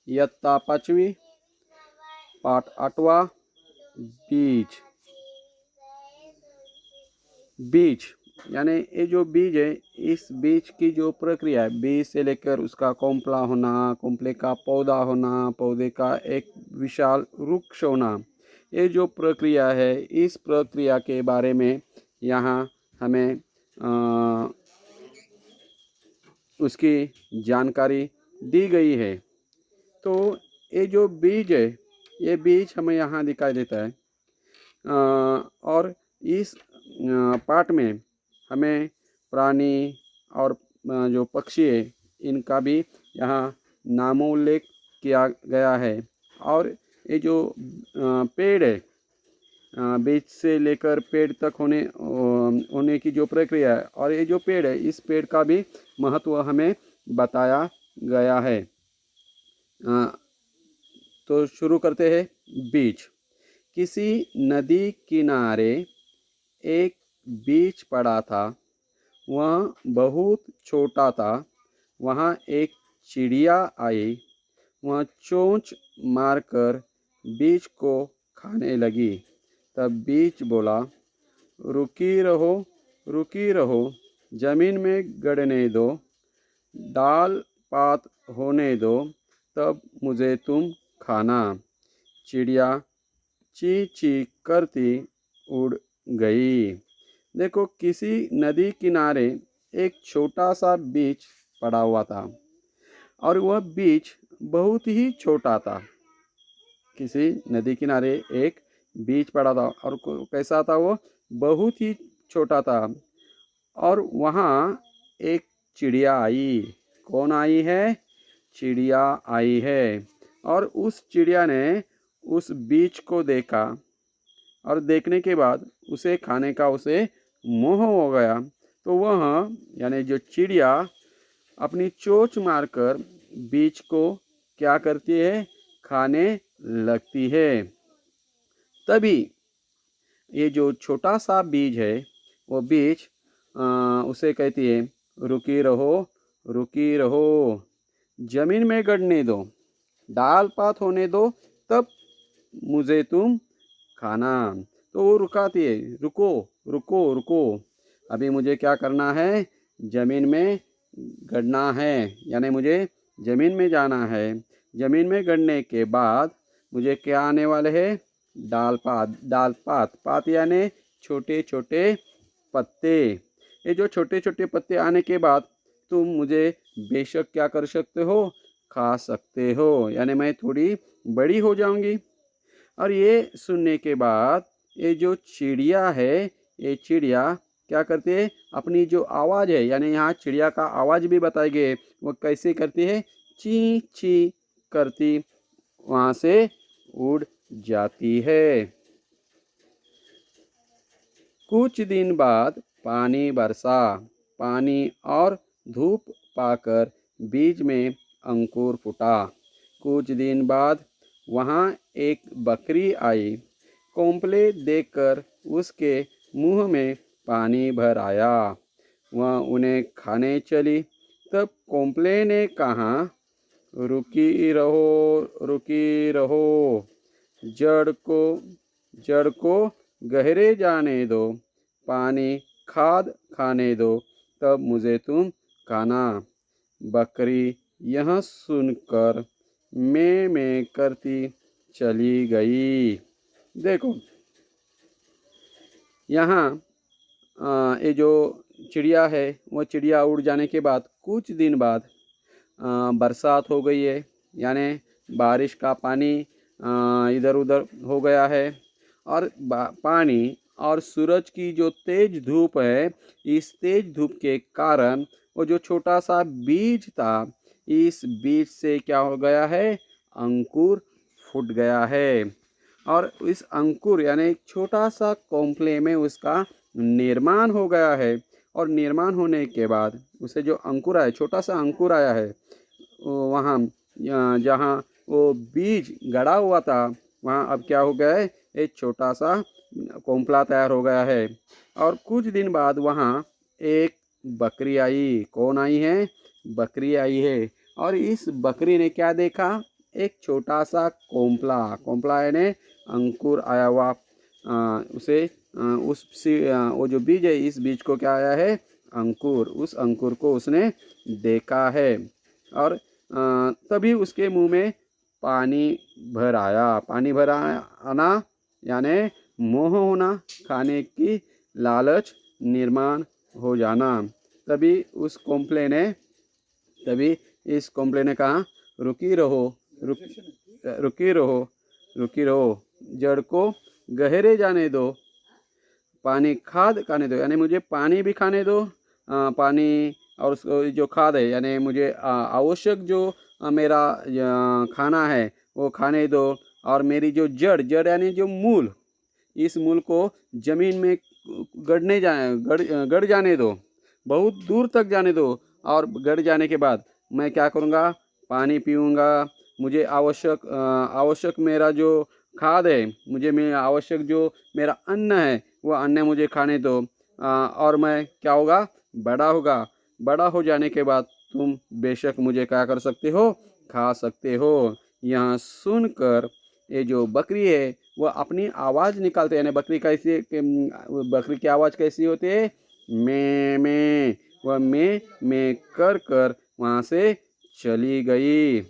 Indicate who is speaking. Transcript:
Speaker 1: इयत्ता 5वीं, पाठ 8वां, बीज। बीज यानी ये जो बीज है, इस बीज की जो प्रक्रिया है, बीज से लेकर उसका कोंपला होना, कोंपले का पौधा होना, पौधे का एक विशाल वृक्ष होना, ये जो प्रक्रिया है, इस प्रक्रिया के बारे में यहाँ हमें उसकी जानकारी दी गई है। तो ये जो बीज है, ये बीज हमें यहाँ दिखाई देता है। और इस पाठ में हमें प्राणी और जो पक्षी है, इनका भी यहाँ नामोल्लेख किया गया है। और ये जो पेड़ है, बीज से लेकर पेड़ तक होने की जो प्रक्रिया है, और ये जो पेड़ है, इस पेड़ का भी महत्व हमें बताया गया है। तो शुरू करते हैं। बीज। किसी नदी किनारे एक बीज पड़ा था, वह बहुत छोटा था। वहाँ एक चिड़िया आई, वह चोंच मारकर बीज को खाने लगी। तब बीज बोला, रुकी रहो, रुकी रहो, जमीन में गड़ने दो, डाल पात होने दो, तब मुझे तुम खाना। चिड़िया ची ची करती उड़ गई। देखो, किसी नदी किनारे एक छोटा सा बीज पड़ा हुआ था, और वह बीज बहुत ही छोटा था। किसी नदी किनारे एक बीज पड़ा था, और कैसा था वो? बहुत ही छोटा था। और वहाँ एक चिड़िया आई। कौन आई है? चिड़िया आई है। और उस चिड़िया ने उस बीज को देखा, और देखने के बाद उसे खाने का उसे मोह हो गया। तो वह यानी जो चिड़िया अपनी चोंच मारकर बीज को क्या करती है? खाने लगती है। तभी ये जो छोटा सा बीज है, वो बीज उसे कहती है, रुकी रहो, रुकी रहो, जमीन में गड़ने दो, डाल पात होने दो, तब मुझे तुम खाना। तो वो रुकाती है, रुको रुको रुको, अभी मुझे क्या करना है? जमीन में गड़ना है, यानी मुझे जमीन में जाना है। जमीन में गड़ने के बाद मुझे क्या आने वाले है? डाल पात। डाल पात, पात यानी छोटे छोटे पत्ते। ये जो छोटे छोटे पत्ते आने के बाद तुम मुझे बेशक क्या कर सकते हो? खा सकते हो, यानी मैं थोड़ी बड़ी हो जाऊंगी। और ये सुनने के बाद ये जो चिड़िया है, ये चिड़िया क्या करती है? अपनी जो आवाज़ है, यानी यहाँ चिड़िया का आवाज़ भी बताई गई है, वो कैसे करती है? ची ची करती वहाँ से उड़ जाती है। कुछ दिन बाद पानी बरसा। पानी और धूप पाकर बीज में अंकुर फूटा। कुछ दिन बाद वहाँ एक बकरी आई। कोंपले देखकर उसके मुंह में पानी भर आया। वह उन्हें खाने चली। तब कोंपले ने कहा, रुकी रहो, रुकी रहो, जड़ को गहरे जाने दो, पानी खाद खाने दो, तब मुझे तुम खाना। बकरी यह सुनकर मैं करती चली गई। देखो, यहाँ ये जो चिड़िया है, वो चिड़िया उड़ जाने के बाद कुछ दिन बाद बरसात हो गई है, यानी बारिश का पानी इधर उधर हो गया है। और पानी और सूरज की जो तेज धूप है, इस तेज धूप के कारण वो जो छोटा सा बीज था, इस बीज से क्या हो गया है? अंकुर फूट गया है। और इस अंकुर यानी छोटा सा कोंपले में उसका निर्माण हो गया है। और निर्माण होने के बाद उसे जो अंकुर आया, छोटा सा अंकुर आया है, वहाँ जहाँ वो बीज गड़ा हुआ था, वहाँ अब क्या हो गया है? एक छोटा सा कोंपला तैयार हो गया है। और कुछ दिन बाद वहाँ एक बकरी आई। कौन आई है? बकरी आई है। और इस बकरी ने क्या देखा? एक छोटा सा कोंपला, कोंपला यानी अंकुर आया हुआ, वो जो बीज है, इस बीज को क्या आया है, अंकुर। उस अंकुर को उसने देखा है और तभी उसके मुंह में पानी भर आया। पानी भर आना यानी मोह होना, खाने की लालच निर्माण हो जाना। तभी इस कोंपले ने कहा, रुकी रहो, रुक रुकी रहो, रुकी रहो, जड़ को गहरे जाने दो, पानी खाद खाने दो, यानी मुझे पानी भी खाने दो, पानी और उसको जो खाद है यानी मुझे आवश्यक जो मेरा खाना है वो खाने दो। और मेरी जो जड़ जड़ यानी जो मूल, इस मूल को जमीन में गड़ जाने दो, बहुत दूर तक जाने दो। और गड़ जाने के बाद मैं क्या करूँगा, पानी पीऊँगा, मुझे आवश्यक मेरा जो खाद है, मुझे मेरा आवश्यक जो मेरा अन्न है वो अन्न मुझे खाने दो। और मैं क्या होगा, बड़ा होगा। बड़ा हो जाने के बाद तुम बेशक मुझे क्या कर सकते हो, खा सकते हो। यहाँ सुनकर ये जो बकरी है वो अपनी आवाज़ निकालते, यानी बकरी की आवाज़ कैसी होती है, मैं वह मैं कर कर वहाँ से चली गई।